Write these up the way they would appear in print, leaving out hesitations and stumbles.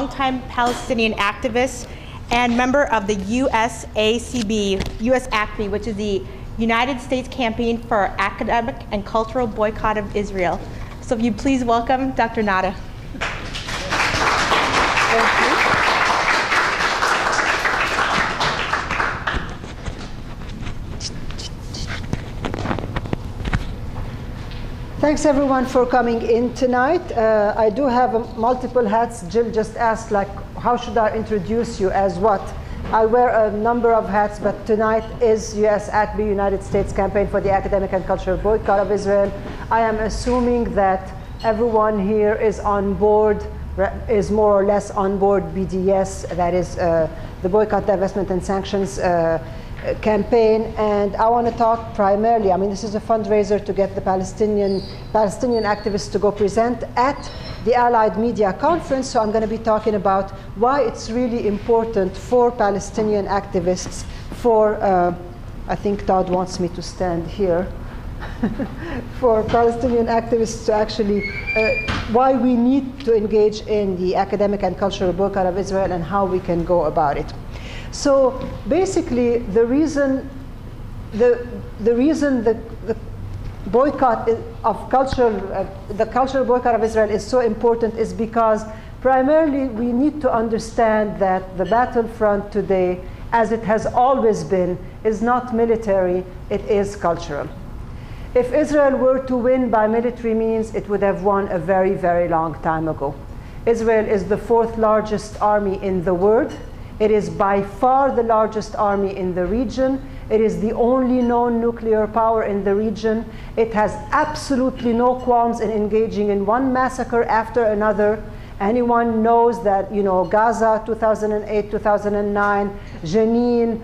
longtime Palestinian activist and member of the US-ACB, which is the United States Campaign for Academic and Cultural Boycott of Israel. So if you please welcome Dr. Nada. Thank you. Thanks everyone for coming in tonight. I do have multiple hats. Jill just asked, like, how should I introduce you as what? I wear a number of hats, but tonight is US-ACB, United States Campaign for the Academic and Cultural Boycott of Israel. I am assuming that everyone here is on board, is more or less on board BDS, that is the Boycott, Divestment and Sanctions campaign. And I want to talk primarily, I mean, this is a fundraiser to get the Palestinian activists to go present at the Allied Media Conference. So I'm going to be talking about why it's really important for Palestinian activists, for, I think Todd wants me to stand here, for Palestinian activists to actually, why we need to engage in the academic and cultural boycott of Israel and how we can go about it. So basically, the reason the boycott of the cultural boycott of Israel is so important is because primarily we need to understand that the battlefront today, as it has always been, is not military, it is cultural. If Israel were to win by military means, it would have won a very, very long time ago. Israel is the 4th largest army in the world. It is by far the largest army in the region. It is the only known nuclear power in the region. It has absolutely no qualms in engaging in one massacre after another. Anyone knows that, you know, Gaza, 2008, 2009, Jenin,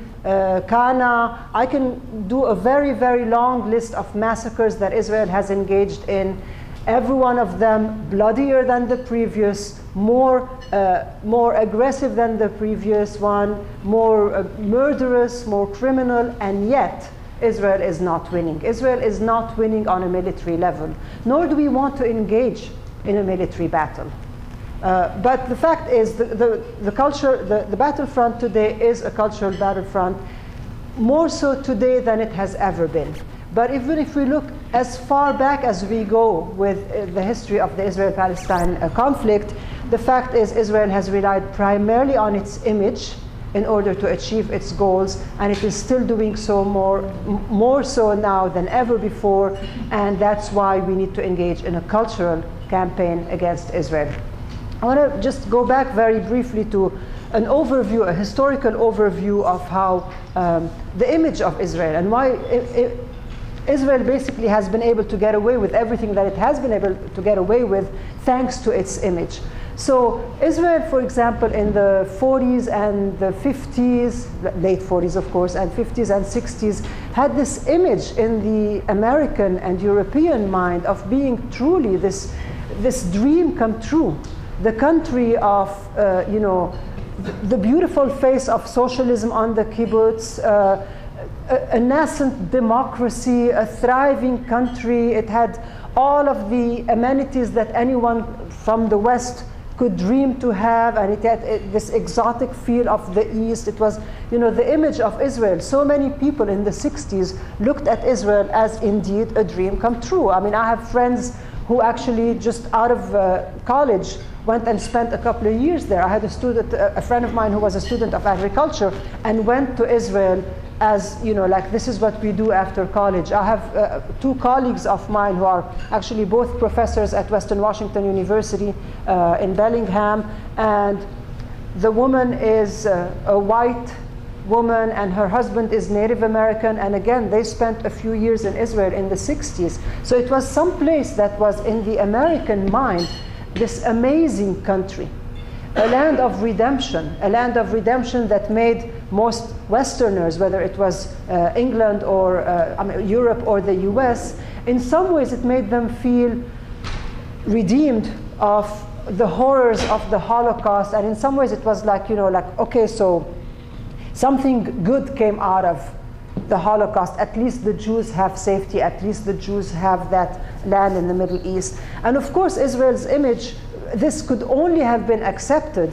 Kana. I can do a very, very long list of massacres that Israel has engaged in. Every one of them bloodier than the previous, more aggressive than the previous one, more murderous, more criminal, and yet Israel is not winning. Israel is not winning on a military level, nor do we want to engage in a military battle. But the fact is, the battlefront today is a cultural battlefront, more so today than it has ever been. But even if we look as far back as we go with the history of the Israel-Palestine conflict, the fact is Israel has relied primarily on its image in order to achieve its goals, and it is still doing so more so now than ever before, and that's why we need to engage in a cultural campaign against Israel. I want to just go back very briefly to an overview, a historical overview of how the image of Israel and why Israel basically has been able to get away with everything that it has been able to get away with thanks to its image. So Israel, for example, in the 40s and the 50s, late 40s of course, and 50s and 60s, had this image in the American and European mind of being truly this dream come true. The country of, you know, the beautiful face of socialism on the kibbutz, a nascent democracy, a thriving country. It had all of the amenities that anyone from the West could dream to have, and it had this exotic feel of the East. It was, you know, the image of Israel. So many people in the 60s looked at Israel as indeed a dream come true. I mean, I have friends who actually just out of college went and spent a couple of years there. I had a friend of mine who was a student of agriculture and went to Israel as, you know, like, this is what we do after college. I have 2 colleagues of mine who are actually both professors at Western Washington University in Bellingham, and the woman is a white woman and her husband is Native American, and again, they spent a few years in Israel in the 60s. So it was some place that was in the American mind this amazing country, a land of redemption that made most Westerners, whether it was England or I mean, Europe or the US, in some ways it made them feel redeemed of the horrors of the Holocaust, and in some ways it was like, you know, like, okay, so something good came out of the Holocaust. At least the Jews have safety, at least the Jews have that land in the Middle East. And of course, Israel's image, this could only have been accepted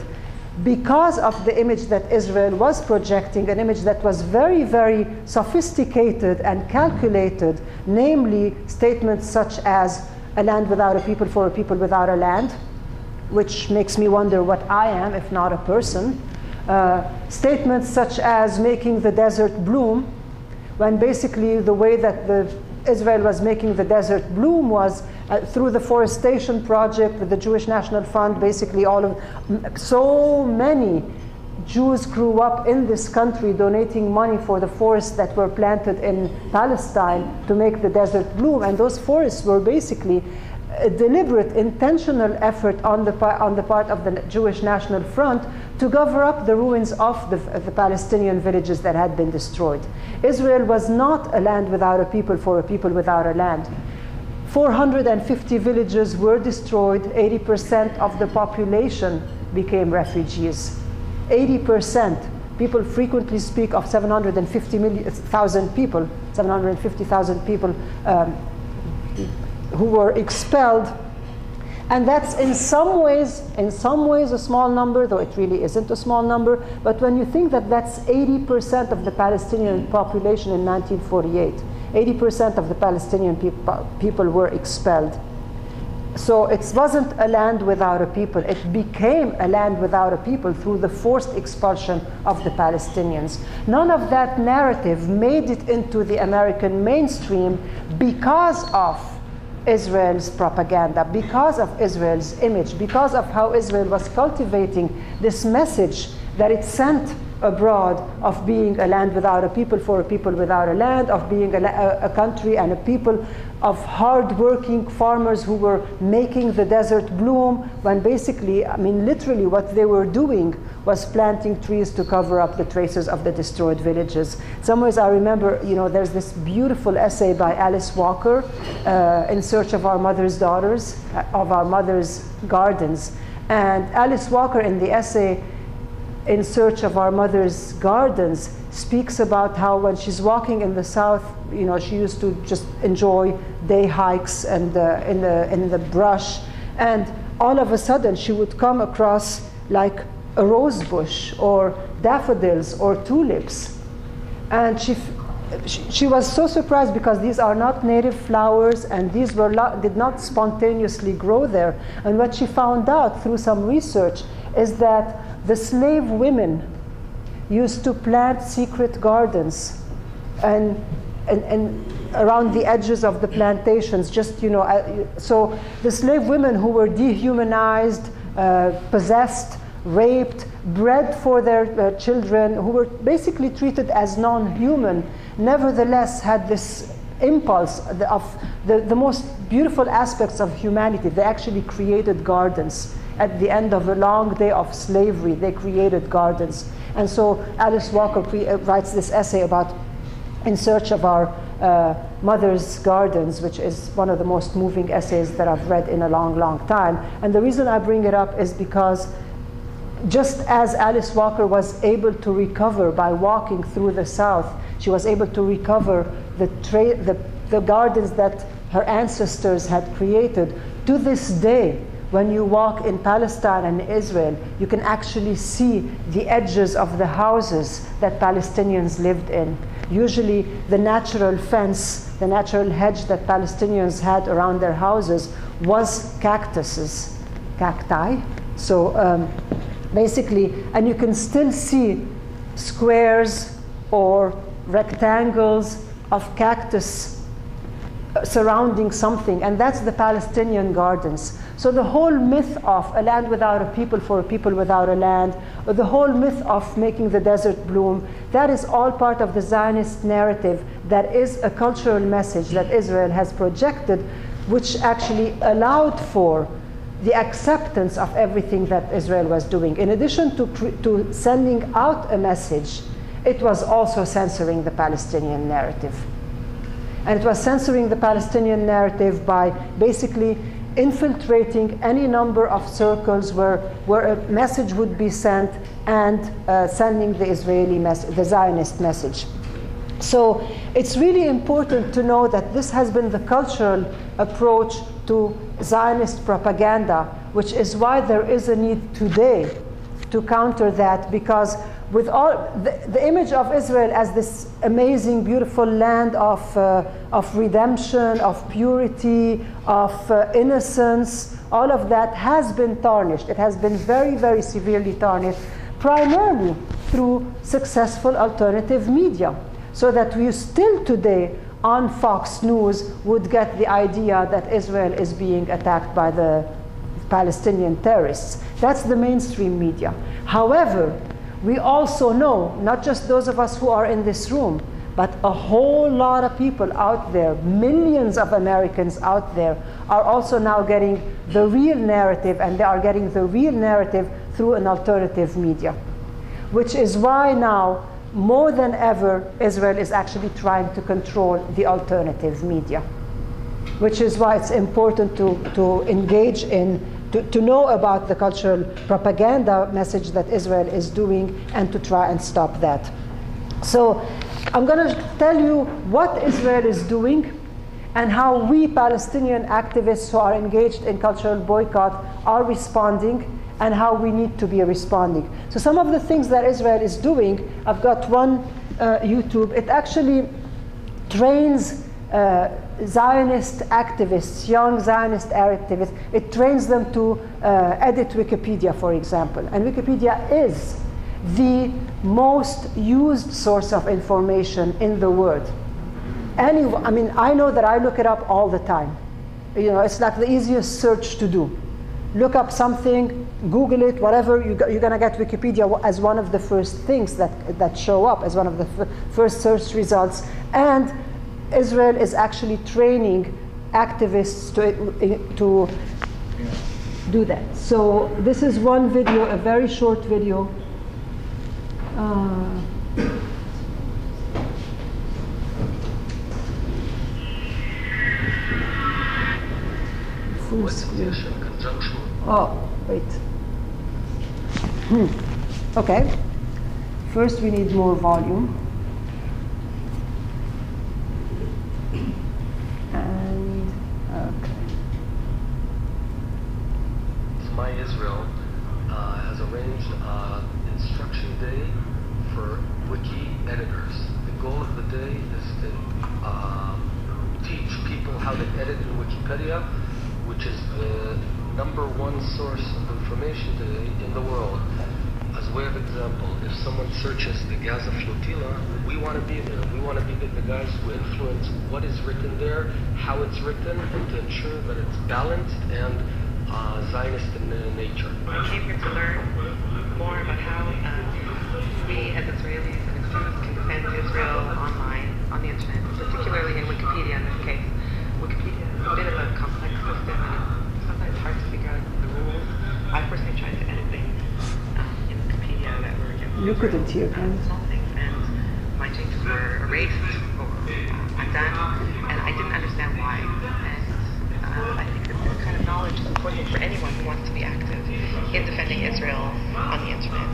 because of the image that Israel was projecting, an image that was very, very sophisticated and calculated, namely statements such as a land without a people for a people without a land, which makes me wonder what I am if not a person. Statements such as making the desert bloom, when basically the way that Israel was making the desert bloom was through the forestation project with the Jewish National Fund. Basically so many Jews grew up in this country donating money for the forests that were planted in Palestine to make the desert bloom. And those forests were basically a deliberate, intentional effort on the part of the Jewish National Front to cover up the ruins of the Palestinian villages that had been destroyed. Israel was not a land without a people for a people without a land. 450 villages were destroyed. 80% of the population became refugees. 80%. People frequently speak of 750,000 people, 750,000 people who were expelled. And that's in some ways a small number, though it really isn't a small number. But when you think that that's 80% of the Palestinian population in 1948, 80% of the Palestinian people were expelled. So it wasn't a land without a people. It became a land without a people through the forced expulsion of the Palestinians. None of that narrative made it into the American mainstream because of Israel's propaganda, because of Israel's image, because of how Israel was cultivating this message that it sent abroad of being a land without a people for a people without a land, of being a country and a people of hard-working farmers who were making the desert bloom, when basically, I mean, literally what they were doing was planting trees to cover up the traces of the destroyed villages. In some ways, I remember, there's this beautiful essay by Alice Walker, In Search of Our Mother's Daughters, of Our Mother's Gardens. And Alice Walker, in the essay In Search of Our Mother's Gardens, speaks about how when she's walking in the South, she used to just enjoy day hikes and in the brush, and all of a sudden she would come across like a rose bush or daffodils or tulips, and she was so surprised because these are not native flowers and these did not spontaneously grow there. And what she found out through some research is that the slave women used to plant secret gardens and around the edges of the plantations, so the slave women who were dehumanized, possessed, raped, bred for their children, who were basically treated as non-human, nevertheless had this impulse of the most beautiful aspects of humanity. They actually created gardens. At the end of a long day of slavery, they created gardens. And so Alice Walker writes this essay about In Search of Our Mother's Gardens, which is one of the most moving essays that I've read in a long, long time. And the reason I bring it up is because just as Alice Walker was able to recover by walking through the South, she was able to recover the gardens that her ancestors had created. To this day, when you walk in Palestine and Israel, you can actually see the edges of the houses that Palestinians lived in. Usually the natural fence, the natural hedge that Palestinians had around their houses was cactuses, cacti. So basically, and you can still see squares or rectangles of cactus surrounding something, and that's the Palestinian gardens. So the whole myth of a land without a people for a people without a land, or the whole myth of making the desert bloom, that is all part of the Zionist narrative that is a cultural message that Israel has projected, which actually allowed for the acceptance of everything that Israel was doing. In addition to sending out a message, it was also censoring the Palestinian narrative. And it was censoring the Palestinian narrative by basically infiltrating any number of circles where a message would be sent and sending the Israeli message, the Zionist message. So it's really important to know that this has been the cultural approach to Zionist propaganda, which is why there is a need today to counter that, because with all the image of Israel as this amazing, beautiful land of redemption, of purity, of innocence, all of that has been tarnished. It has been very, very severely tarnished, primarily through successful alternative media. So that we still today on Fox News would get the idea that Israel is being attacked by the Palestinian terrorists. That's the mainstream media. However, we also know, not just those of us who are in this room, but a whole lot of people out there, millions of Americans out there, are also now getting the real narrative, and they are getting the real narrative through an alternative media. Which is why now, more than ever, Israel is actually trying to control the alternative media. Which is why it's important to engage in, to know about the cultural propaganda message that Israel is doing, and to try and stop that. So I'm going to tell you what Israel is doing and how we Palestinian activists who are engaged in cultural boycott are responding, and how we need to be responding. So some of the things that Israel is doing, I've got one YouTube. It actually trains Zionist activists, young Zionist activists. It trains them to edit Wikipedia, for example. And Wikipedia is the most used source of information in the world. I mean, I know that I look it up all the time. You know, it's like the easiest search to do. Look up something, Google it, whatever, you're going to get Wikipedia as one of the first things that show up, as one of the first search results. And Israel is actually training activists to do that. So this is one video, a very short video. Full screen. Oh, wait. Okay. First, we need more volume. And, okay. My Israel has arranged instruction day for wiki editors. The goal of the day is to teach people how to edit in Wikipedia, which is the #1 source of information today in the world. As a way of example, if someone searches the Gaza flotilla, we want to be there. We want to be the guys who influence what is written there, how it's written, and to ensure that it's balanced and Zionist in nature. I came here to learn more about how we as Israelis and Jews can defend Israel online, on the internet, particularly in Wikipedia in this case. Wikipedia is a bit of a complex system, and sometimes hard to figure out the rules. I personally tried to edit things in Wikipedia that were against You couldn't hear, can you? small things, and my changes were erased or undone, and I didn't understand why. And I think that this kind of knowledge is important for anyone who wants to be active in defending Israel on the internet,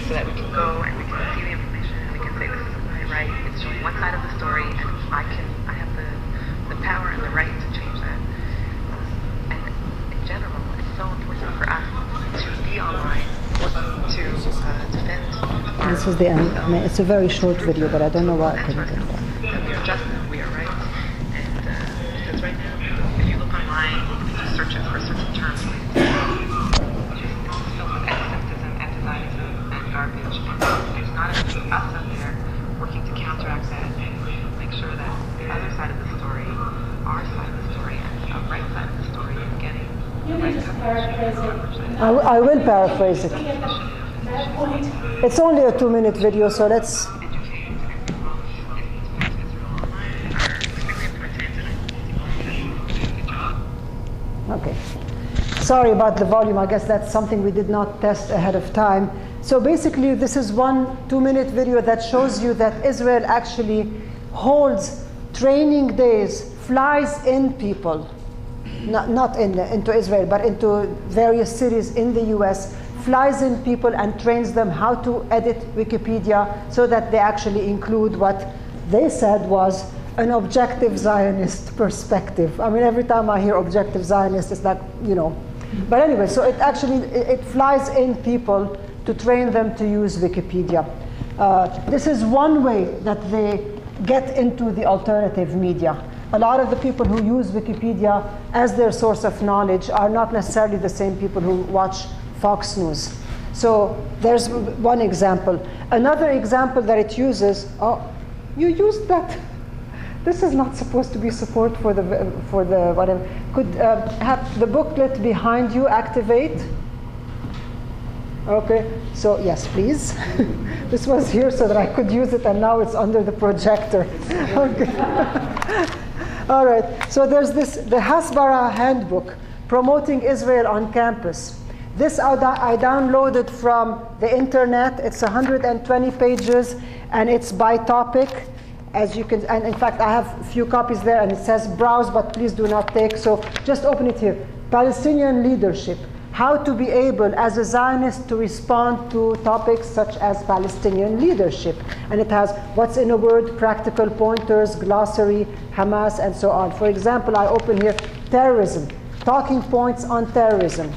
so that we can go and we can see the information and we can say, this is my right, it's showing one side of the story, and I have the power and the right to change that. And in general, it's so important for us to be online, to defend our... This is the end. I mean, it's a very short video, but I don't know why I couldn't get that. That we are just, we are right. And because right now, if you look online, you can do searches for certain terms, just filled with anti-Semitism, anti-Zionism, and garbage. And there's not enough of us out there working to counteract that and make sure that the other side of the story, our side of the story, and the right side of the story is getting the right coverage. I will paraphrase it. It's only a 2-minute video, so let's... Okay. Sorry about the volume. I guess that's something we did not test ahead of time. So basically, this is one 2-minute video that shows you that Israel actually holds training days, flies in people, not into Israel, but into various cities in the US, flies in people and trains them how to edit Wikipedia so that they actually include what they said was an objective Zionist perspective. I mean, every time I hear objective Zionist, it's like, you know, But anyway, so it actually, it flies in people to train them to use Wikipedia. This is one way that they get into the alternative media. A lot of the people who use Wikipedia as their source of knowledge are not necessarily the same people who watch Fox News. So there's one example. Another example that it uses, oh, you used that. This is not supposed to be support for the whatever. Could have the booklet behind you activate? Okay, so yes, please. This was here so that I could use it, and now it's under the projector. Okay. All right, so there's this, the Hasbara handbook, promoting Israel on campus. This I downloaded from the internet. It's 120 pages, and it's by topic. As you can, and in fact, I have a few copies there, and it says browse, but please do not take. So just open it here. Palestinian leadership. How to be able, as a Zionist, to respond to topics such as Palestinian leadership. And it has what's in a word, practical pointers, glossary, Hamas, and so on. For example, I open here terrorism, talking points on terrorism.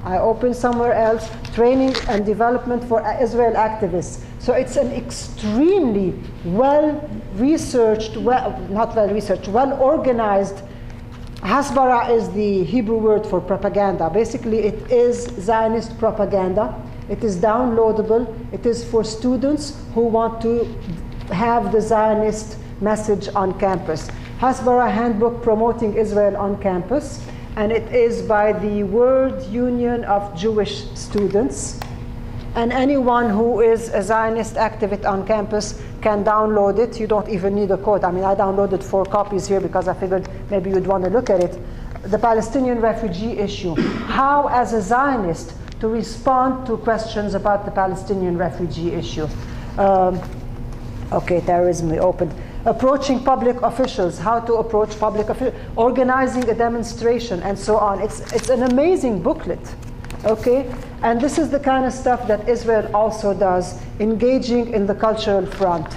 I open somewhere else, training and development for Israel activists. So it's an extremely well-researched, well-organized. Hasbara is the Hebrew word for propaganda. Basically, it is Zionist propaganda. It is downloadable. It is for students who want to have the Zionist message on campus. Hasbara Handbook Promoting Israel on Campus. And it is by the World Union of Jewish Students. And anyone who is a Zionist activist on campus can download it. You don't even need a code. I mean, I downloaded 4 copies here because I figured maybe you'd want to look at it. The Palestinian refugee issue. How, as a Zionist, to respond to questions about the Palestinian refugee issue. Okay, terrorism, we opened. Approaching public officials, how to approach public officials, organizing a demonstration, and so on. It's an amazing booklet, okay? And this is the kind of stuff that Israel also does, engaging in the cultural front.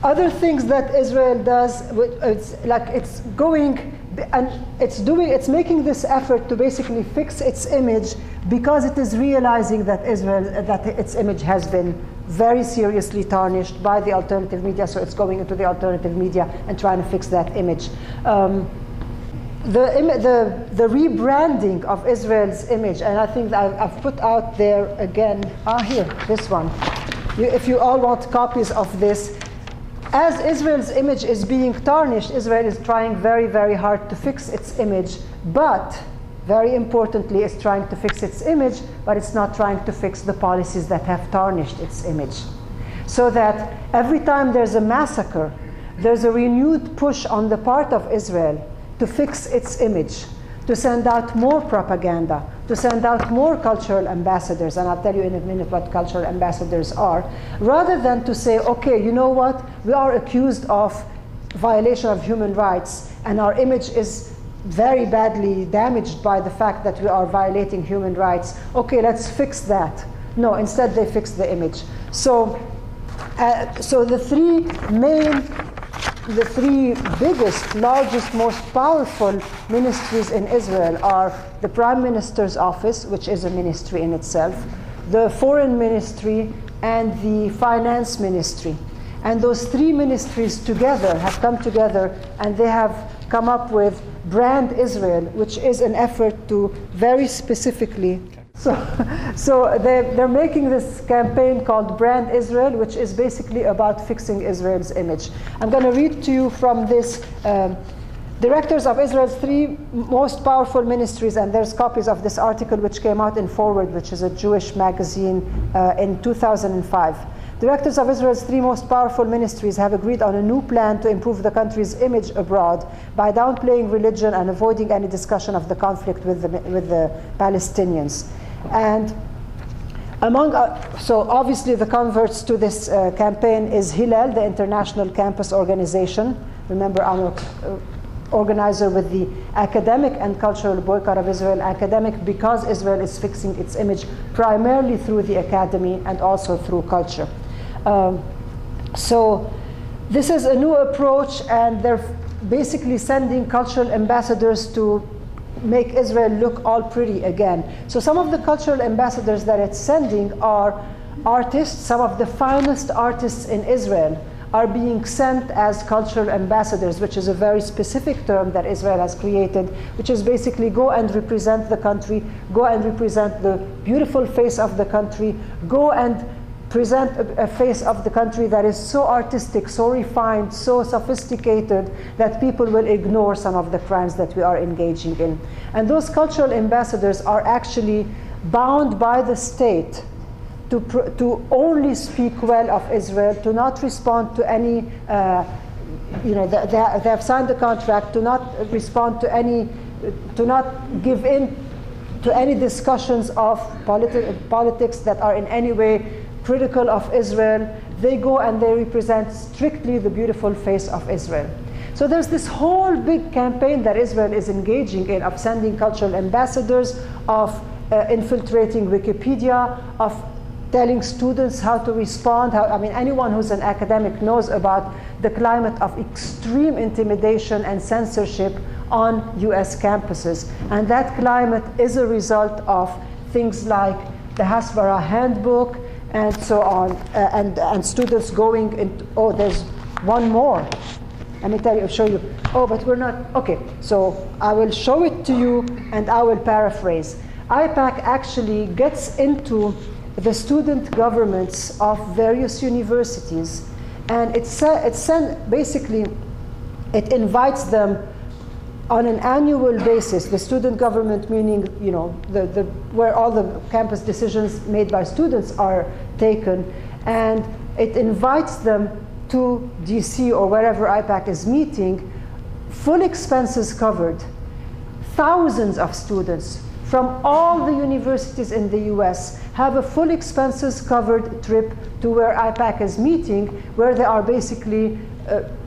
Other things that Israel does, it's like it's going, and it's making this effort to basically fix its image because it is realizing that its image has been very seriously tarnished by the alternative media, so it's going into the alternative media and trying to fix that image. The rebranding of Israel's image, and I think I've put out there again, here, this one. If you all want copies of this, as Israel's image is being tarnished, Israel is trying very, very hard to fix its image, but very importantly, it's trying to fix its image, but it's not trying to fix the policies that have tarnished its image. So that every time there's a massacre, there's a renewed push on the part of Israel to fix its image, to send out more propaganda, to send out more cultural ambassadors, and I'll tell you in a minute what cultural ambassadors are, rather than to say, okay, you know what, we are accused of violation of human rights, and our image is very badly damaged by the fact that we are violating human rights. Okay, let's fix that. No, instead they fix the image. So the three biggest, largest, most powerful ministries in Israel are the Prime Minister's office, which is a ministry in itself, the Foreign Ministry, and the Finance Ministry. And those 3 ministries together have come together, and they have come up with Brand Israel, which is an effort to very specifically. So they're making this campaign called Brand Israel, which is basically about fixing Israel's image. I'm going to read to you from this. Directors of Israel's 3 most powerful ministries, and there's copies of this article which came out in Forward, which is a Jewish magazine, in 2005. Directors of Israel's 3 most powerful ministries have agreed on a new plan to improve the country's image abroad by downplaying religion and avoiding any discussion of the conflict with the Palestinians. And so obviously the converts to this campaign is Hillel, the International Campus Organization. Remember, I'm an organizer with the academic and cultural boycott of Israel. Academic because Israel is fixing its image primarily through the academy and also through culture. So this is a new approach, and they're basically sending cultural ambassadors to make Israel look all pretty again. So some of the cultural ambassadors that it's sending are artists. Some of the finest artists in Israel are being sent as cultural ambassadors, which is a very specific term that Israel has created, which is basically go and represent the country, go and represent the beautiful face of the country, go and present a face of the country that is so artistic, so refined, so sophisticated that people will ignore some of the crimes that we are engaging in. And those cultural ambassadors are actually bound by the state to only speak well of Israel, to not respond to any, they have signed the contract to not respond to any, to not give in to any discussions of politics that are in any way critical of Israel. They go and they represent strictly the beautiful face of Israel. So there's this whole big campaign that Israel is engaging in of sending cultural ambassadors, of infiltrating Wikipedia, of telling students how to respond. Anyone who's an academic knows about the climate of extreme intimidation and censorship on US campuses. And that climate is a result of things like the Hasbara handbook and so on, and students going into, oh, there's one more. Let me tell you, show you. Oh, but we're not, okay. So I will show it to you and I will paraphrase. IPAC actually gets into the student governments of various universities, and basically it invites them on an annual basis. The student government, meaning where all the campus decisions made by students are taken, and it invites them to DC or wherever IPAC is meeting, full expenses covered. Thousands of students from all the universities in the US have a full expenses covered trip to where IPAC is meeting, where they are basically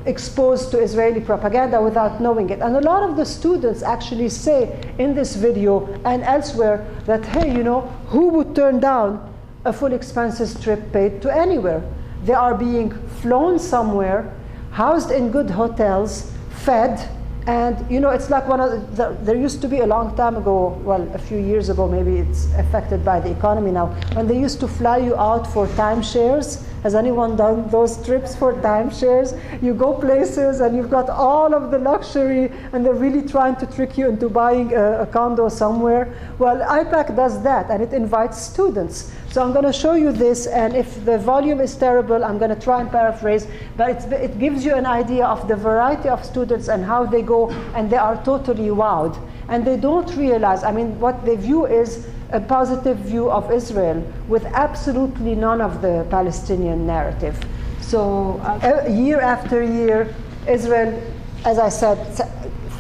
exposed to Israeli propaganda without knowing it. And a lot of the students actually say in this video and elsewhere that, hey, who would turn down a full expenses trip paid to anywhere? They are being flown somewhere, housed in good hotels, fed, and it's like one of there used to be a long time ago, well, a few years ago, maybe it's affected by the economy now, when they used to fly you out for timeshares. Has anyone done those trips for timeshares? You go places and you've got all of the luxury and they're really trying to trick you into buying a condo somewhere. Well, IPAC does that and it invites students. So I'm going to show you this, and if the volume is terrible, I'm going to try and paraphrase, but it gives you an idea of the variety of students and how they go, and they are totally wowed. And they don't realize, what they view is a positive view of Israel with absolutely none of the Palestinian narrative. So year after year, Israel, as I said,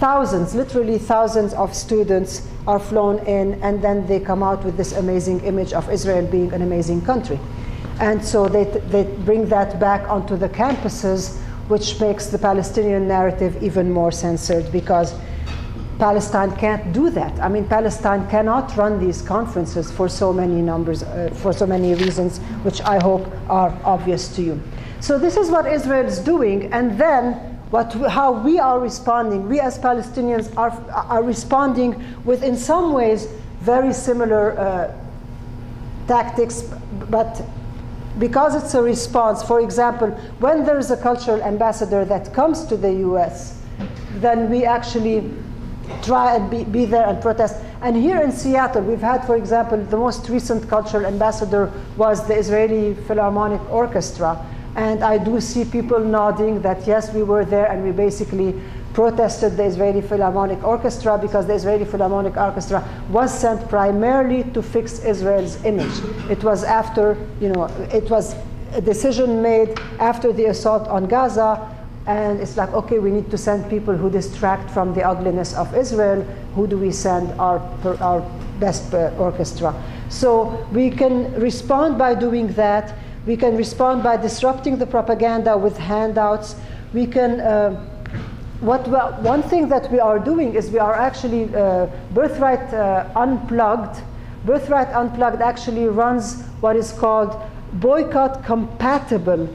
thousands, literally thousands of students are flown in, and then they come out with this amazing image of Israel being an amazing country. And so they bring that back onto the campuses, which makes the Palestinian narrative even more censored, because Palestine can't do that. Palestine cannot run these conferences for so many for so many reasons, which I hope are obvious to you. So this is what Israel is doing, and then how we are responding. We as Palestinians are responding with, in some ways, very similar tactics, but because it's a response. For example, when there is a cultural ambassador that comes to the US, then we actually try and be there and protest. And here in Seattle, we've had, for example, the most recent cultural ambassador was the Israeli Philharmonic Orchestra. And I do see people nodding that, yes, we were there and we basically protested the Israeli Philharmonic Orchestra, because the Israeli Philharmonic Orchestra was sent primarily to fix Israel's image. It was after, it was a decision made after the assault on Gaza. And it's like, okay, we need to send people who distract from the ugliness of Israel. Who do we send? Our best orchestra. So we can respond by doing that. We can respond by disrupting the propaganda with handouts. We can, one thing that we are doing is we are actually Birthright Unplugged. Birthright Unplugged actually runs what is called boycott compatible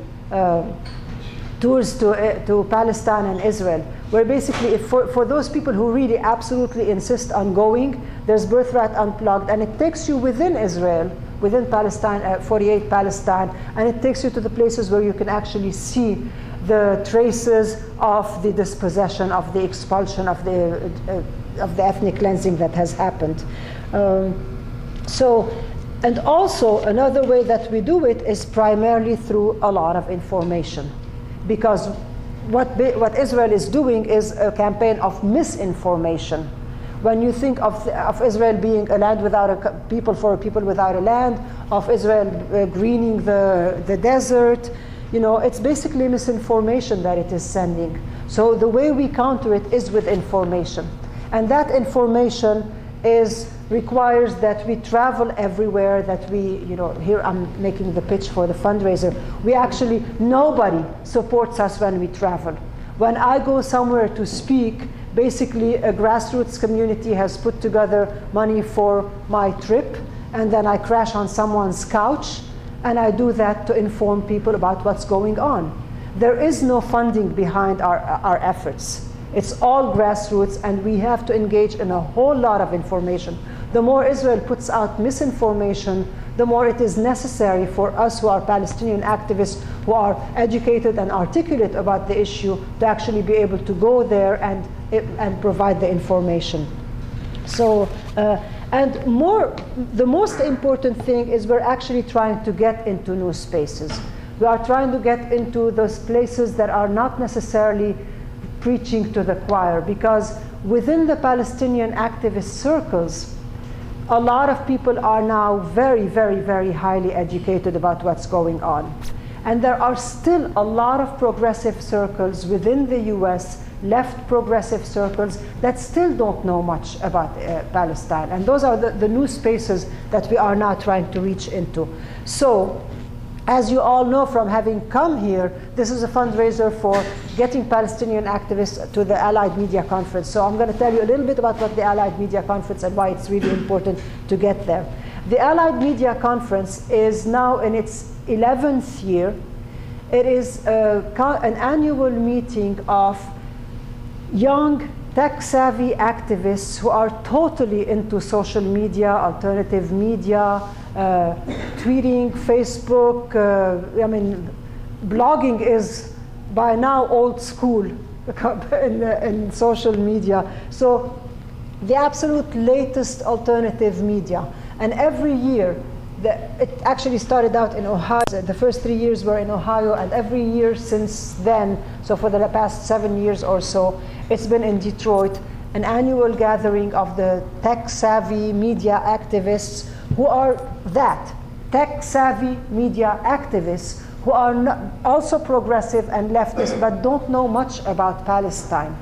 tours to Palestine and Israel, where basically for those people who really absolutely insist on going, there's Birthright Unplugged, and it takes you within Israel, within Palestine, 48 Palestine, and it takes you to the places where you can actually see the traces of the dispossession, of the expulsion, of the ethnic cleansing that has happened. And also another way that we do it is primarily through a lot of information, because what Israel is doing is a campaign of misinformation. When you think of Israel being a land without a people for a people without a land, of Israel greening the desert, you know, it's basically misinformation that it is sending. So the way we counter it is with information. And that information requires that we travel everywhere, that we, you know, here I'm making the pitch for the fundraiser. Nobody supports us when we travel. When I go somewhere to speak, basically a grassroots community has put together money for my trip, and then I crash on someone's couch, and I do that to inform people about what's going on. There is no funding behind our efforts. It's all grassroots, and we have to engage in a whole lot of information. The more Israel puts out misinformation, the more it is necessary for us who are Palestinian activists, who are educated and articulate about the issue, to actually be able to go there and provide the information. So, the most important thing is we're actually trying to get into new spaces. We are trying to get into those places that are not necessarily preaching to the choir, because within the Palestinian activist circles, a lot of people are now very, very, very highly educated about what's going on. And there are still a lot of progressive circles within the US, left progressive circles, that still don't know much about Palestine. And those are the new spaces that we are now trying to reach into. So, as you all know from having come here, this is a fundraiser for getting Palestinian activists to the Allied Media Conference. So I'm going to tell you a little bit about what the Allied Media Conference and why it's really important to get there. The Allied Media Conference is now in its 11th year. It is an annual meeting of young, tech-savvy activists who are totally into social media, alternative media, tweeting, Facebook. I mean, blogging is by now old school in social media. So the absolute latest alternative media. And every year, it actually started out in Ohio. The first 3 years were in Ohio, and every year since then, so for the past 7 years or so, it's been in Detroit, an annual gathering of the tech-savvy media activists who are tech-savvy media activists who are also progressive and leftist, but don't know much about Palestine.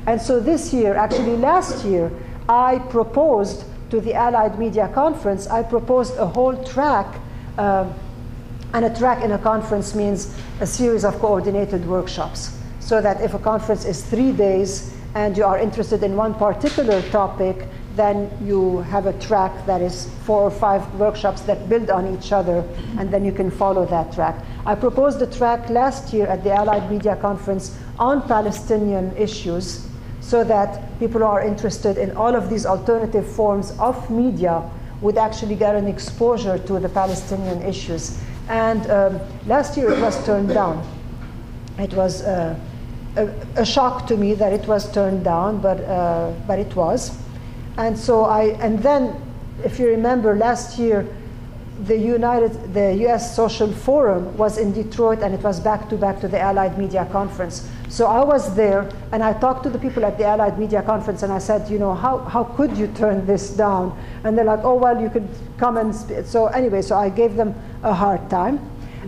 And so this year, actually last year, I proposed to the Allied Media Conference, I proposed a whole track, and a track in a conference means a series of coordinated workshops. So that if a conference is 3 days and you are interested in one particular topic, then you have a track that is 4 or 5 workshops that build on each other, and then you can follow that track. I proposed a track last year at the Allied Media Conference on Palestinian issues, so that people who are interested in all of these alternative forms of media would actually get an exposure to the Palestinian issues. And last year it was turned down. It was a shock to me that it was turned down, but it was. And so then, if you remember, last year, the US Social Forum was in Detroit, and it was back-to-back to the Allied Media Conference. So I was there, and I talked to the people at the Allied Media Conference, and I said, you know, how could you turn this down? And they're like, oh, well, you could come and speak. So anyway, so I gave them a hard time.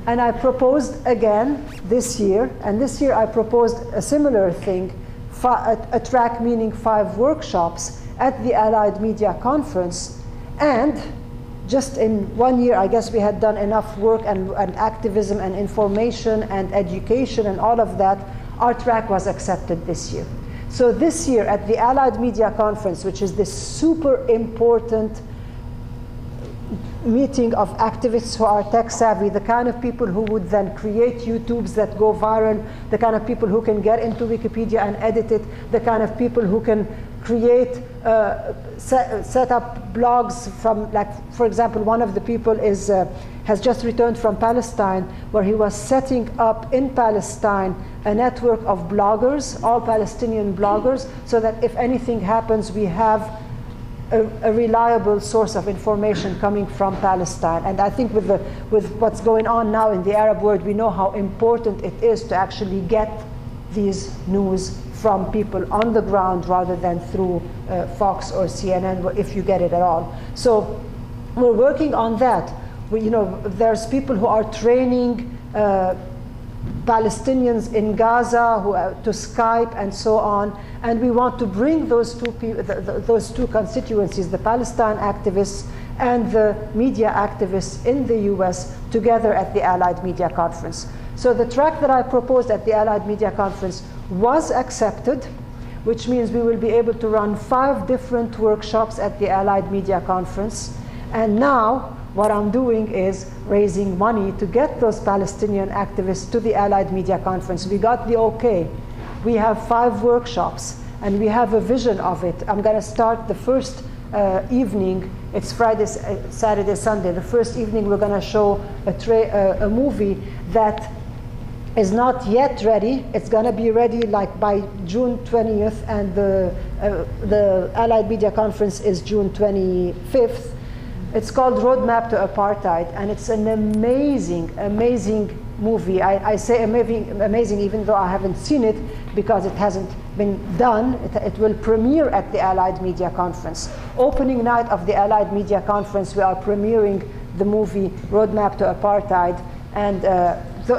And I proposed again this year, and this year I proposed a similar thing, a track meaning 5 workshops at the Allied Media Conference. And just in 1 year, I guess we had done enough work and activism and information and education and all of that. Our track was accepted this year. So this year at the Allied Media Conference, which is this super important meeting of activists who are tech savvy, the kind of people who would then create YouTubes that go viral, the kind of people who can get into Wikipedia and edit it, the kind of people who can create, set up blogs from, like, for example, one of the people has just returned from Palestine, where he was setting up in Palestine a network of bloggers, all Palestinian bloggers, so that if anything happens, we have a reliable source of information coming from Palestine. And I think with what's going on now in the Arab world, we know how important it is to actually get these news from people on the ground rather than through Fox or CNN, if you get it at all. So we're working on that. There's people who are training Palestinians in Gaza to Skype and so on, and we want to bring those two constituencies, the Palestine activists and the media activists in the US, together at the Allied Media Conference. So the track that I proposed at the Allied Media Conference was accepted, which means we will be able to run 5 different workshops at the Allied Media Conference. And now what I'm doing is raising money to get those Palestinian activists to the Allied Media Conference. We got the okay. We have 5 workshops, and we have a vision of it. I'm going to start the first evening. It's Friday, Saturday, Sunday. The first evening, we're going to show a movie that is not yet ready. It's going to be ready like by June 20th, and the Allied Media Conference is June 25th. It's called Roadmap to Apartheid, and it's an amazing, amazing movie. I say amazing even though I haven't seen it because it hasn't been done. It will premiere at the Allied Media Conference. Opening night of the Allied Media Conference, we are premiering the movie Roadmap to Apartheid, and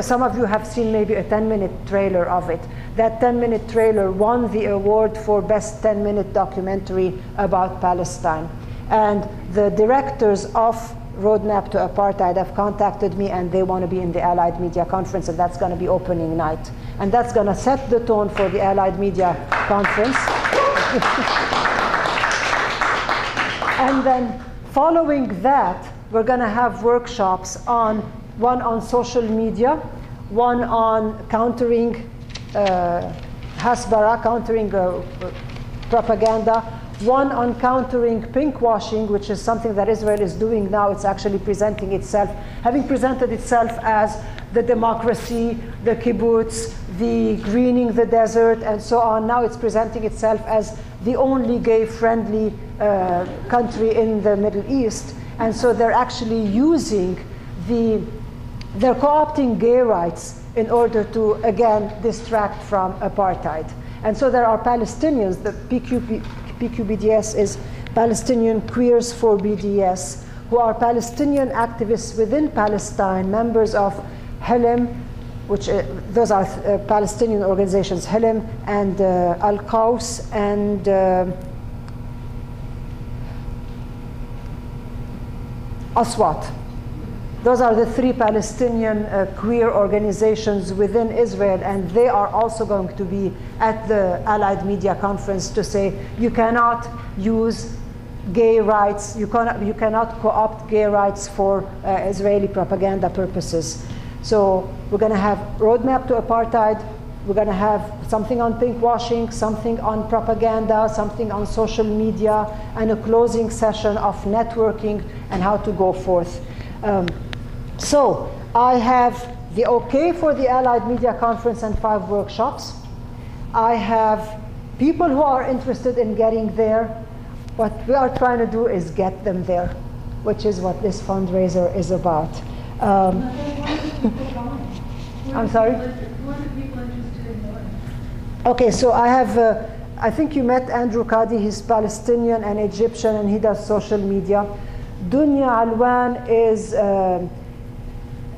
some of you have seen maybe a 10-minute trailer of it. That 10-minute trailer won the award for Best 10-Minute Documentary about Palestine. And the directors of Roadmap to Apartheid have contacted me, and they want to be in the Allied Media Conference, and that's going to be opening night. And that's going to set the tone for the Allied Media Conference. And then following that, we're going to have workshops one on social media, one on countering hasbara, countering propaganda, one on countering pinkwashing, which is something that Israel is doing now. It's actually presenting itself, having presented itself as the democracy, the kibbutz, the greening the desert, and so on. Now it's presenting itself as the only gay-friendly country in the Middle East. And so they're actually using they're co-opting gay rights in order to, again, distract from apartheid. And so there are Palestinians, the PQBDS is Palestinian Queers for BDS, who are Palestinian activists within Palestine, members of Helm, which those are Palestinian organizations, Helm and Al-Qaws and Aswat. Those are the 3 Palestinian queer organizations within Israel, and they are also going to be at the Allied Media Conference to say you cannot use gay rights, you cannot co-opt gay rights for Israeli propaganda purposes. So we're going to have Roadmap to Apartheid, we're going to have something on pinkwashing, something on propaganda, something on social media, and a closing session of networking and how to go forth. So I have the okay for the Allied Media Conference and 5 workshops. I have people who are interested in getting there. What we are trying to do is get them there, which is what this fundraiser is about. I'm sorry? Okay, so I have, I think you met Andrew Qadi. He's Palestinian and Egyptian, and he does social media. Dunya Alwan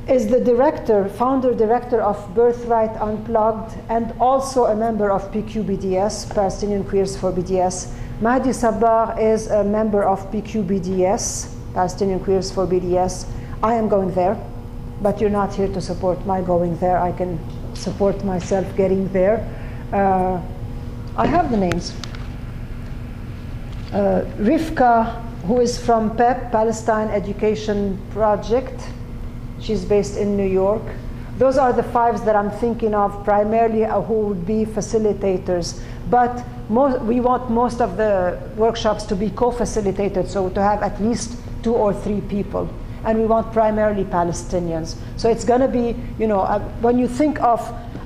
is the director, founder director of Birthright Unplugged, and also a member of PQBDS, Palestinian Queers for BDS. Mahdi Sabah is a member of PQBDS, Palestinian Queers for BDS. I am going there, but you're not here to support my going there. I can support myself getting there. I have the names. Rivka who is from PEP, Palestine Education Project. She's based in New York. Those are the 5 that I'm thinking of primarily who would be facilitators. But we want most of the workshops to be co-facilitated, so to have at least 2 or 3 people. And we want primarily Palestinians. So it's going to be, when you think of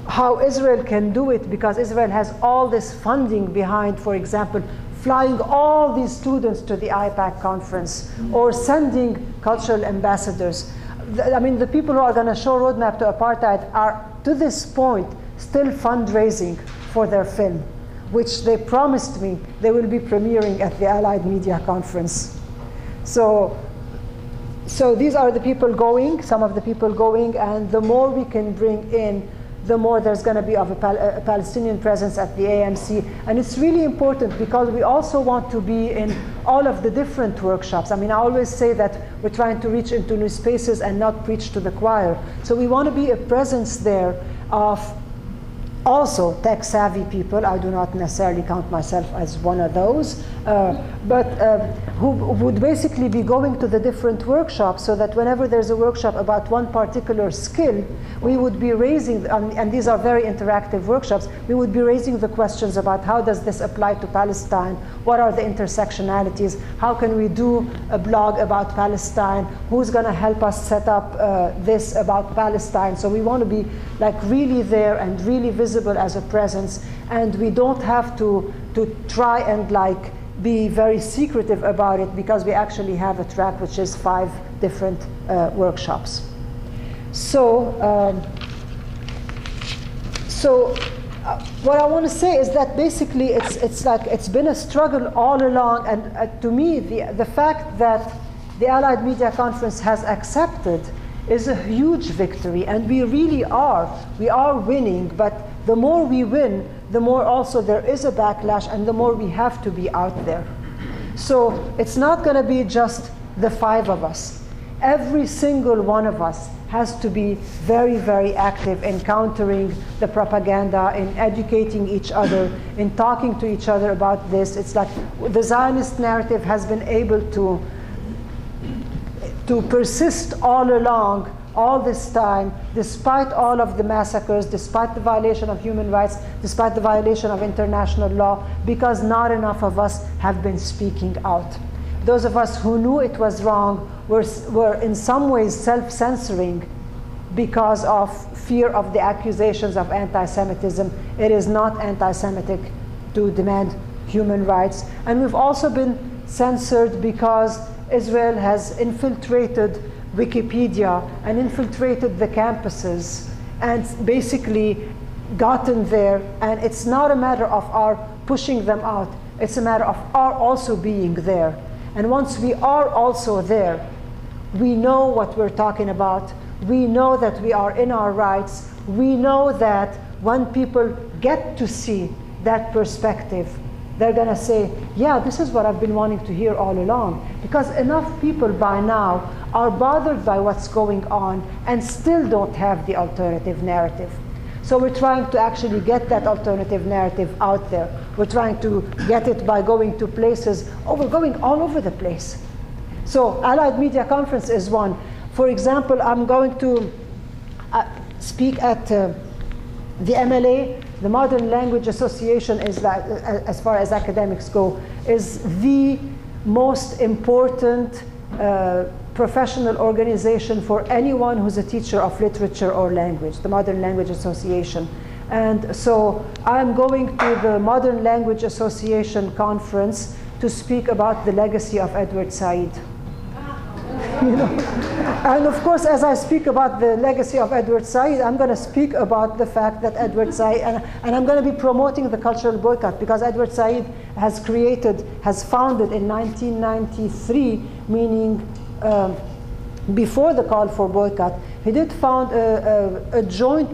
how Israel can do it, because Israel has all this funding behind, for example, flying all these students to the IPAC conference or sending cultural ambassadors. The people who are going to show Roadmap to Apartheid are, to this point, still fundraising for their film, which they promised me they will be premiering at the Allied Media Conference. So these are the people going, some of the people going, and the more we can bring in, the more there's going to be of a Palestinian presence at the AMC. And it's really important because we also want to be in all of the different workshops. I always say that we're trying to reach into new spaces and not preach to the choir. So we want to be a presence there of also tech-savvy people. I do not necessarily count myself as one of those, but who would basically be going to the different workshops so that whenever there's a workshop about one particular skill, we would be raising, and these are very interactive workshops, we would be raising the questions about how does this apply to Palestine, what are the intersectionalities, how can we do a blog about Palestine, who's going to help us set up this about Palestine. So we want to be really there and really visible as a presence, and we don't have to try and be very secretive about it, because we actually have a track which is 5 different workshops. So what I want to say is that basically it's been a struggle all along, and to me the fact that the Allied Media Conference has accepted is a huge victory, and we really are winning. But the more we win, the more also there is a backlash, and the more we have to be out there. So it's not going to be just the 5 of us. Every single one of us has to be very, very active in countering the propaganda, in educating each other, in talking to each other about this. It's like the Zionist narrative has been able to persist all along, all this time, despite all of the massacres, despite the violation of human rights, despite the violation of international law, because not enough of us have been speaking out. Those of us who knew it was wrong were in some ways self-censoring because of fear of the accusations of anti-Semitism. It is not anti-Semitic to demand human rights. And we've also been censored because Israel has infiltrated Wikipedia and infiltrated the campuses and basically gotten there. And it's not a matter of our pushing them out. It's a matter of our also being there. And once we are also there, we know what we're talking about. We know that we are in our rights. We know that when people get to see that perspective, they're going to say, yeah, this is what I've been wanting to hear all along. Because enough people by now are bothered by what's going on and still don't have the alternative narrative. So we're trying to actually get that alternative narrative out there. We're trying to get it by going to places. Oh, we're going all over the place. So Allied Media Conference is one. For example, I'm going to speak at the MLA. The Modern Language Association is that, as far as academics go, is the most important professional organization for anyone who's a teacher of literature or language, the Modern Language Association. And so I'm going to the Modern Language Association conference to speak about the legacy of Edward Said. And of course, as I speak about the legacy of Edward Said, I'm going to speak about the fact that Edward Said, and I'm going to be promoting the cultural boycott, because Edward Said has founded in 1993, meaning before the call for boycott, he did found a joint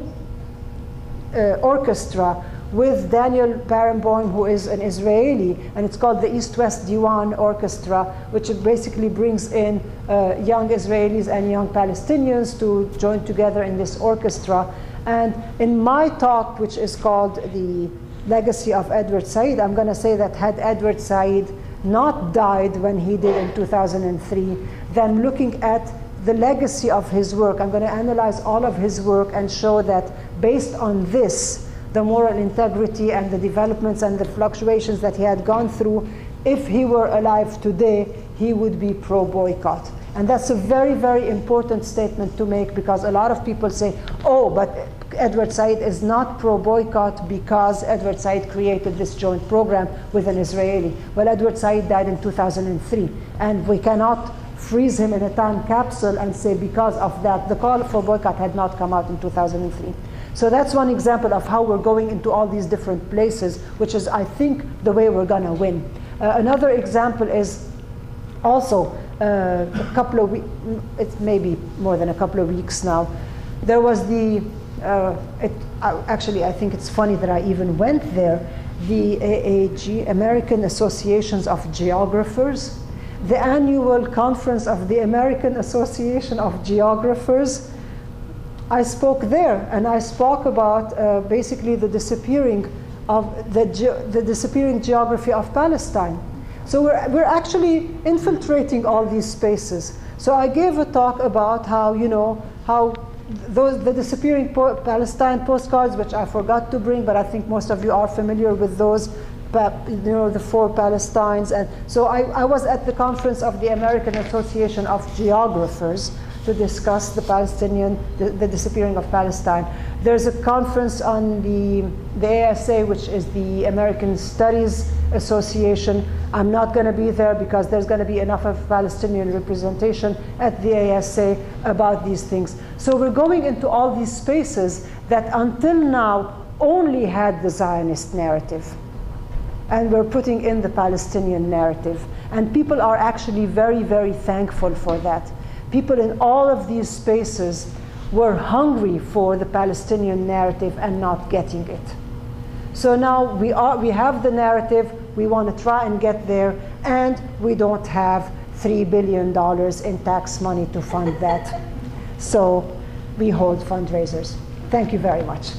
orchestra with Daniel Barenboim, who is an Israeli, and it's called the East-West Diwan Orchestra, which basically brings in young Israelis and young Palestinians to join together in this orchestra. And in my talk, which is called The Legacy of Edward Said, I'm going to say that had Edward Said not died when he did in 2003, then looking at the legacy of his work. I'm going to analyze all of his work and show that based on this, the moral integrity and the developments and the fluctuations that he had gone through, if he were alive today, he would be pro-boycott. And that's a very, very important statement to make, because a lot of people say, oh, but Edward Said is not pro-boycott because Edward Said created this joint program with an Israeli. Well, Edward Said died in 2003, and we cannot freeze him in a time capsule and say because of that. The call for boycott had not come out in 2003. So that's one example of how we're going into all these different places, which is, I think, the way we're going to win. Another example is also a couple of weeks, it's maybe more than a couple of weeks now, there was the, actually I think it's funny that I even went there, the AAG, American Associations of Geographers, the annual conference of the American Association of Geographers. I spoke there, and I spoke about basically the disappearing of the disappearing geography of Palestine. So we're actually infiltrating all these spaces. So I gave a talk about how, you know, how the disappearing Palestine postcards, which I forgot to bring, but I think most of you are familiar with those, you know, the 4 Palestines. And so I was at the conference of the American Association of Geographers to discuss the disappearing of Palestine. There's a conference on the ASA, which is the American Studies Association. I'm not going to be there because there's going to be enough of Palestinian representation at the ASA about these things. So we're going into all these spaces that until now only had the Zionist narrative. And we're putting in the Palestinian narrative. And people are actually very, very thankful for that. People in all of these spaces were hungry for the Palestinian narrative and not getting it. So now we have the narrative, we want to try and get there, and we don't have $3 billion in tax money to fund that. So we hold fundraisers. Thank you very much.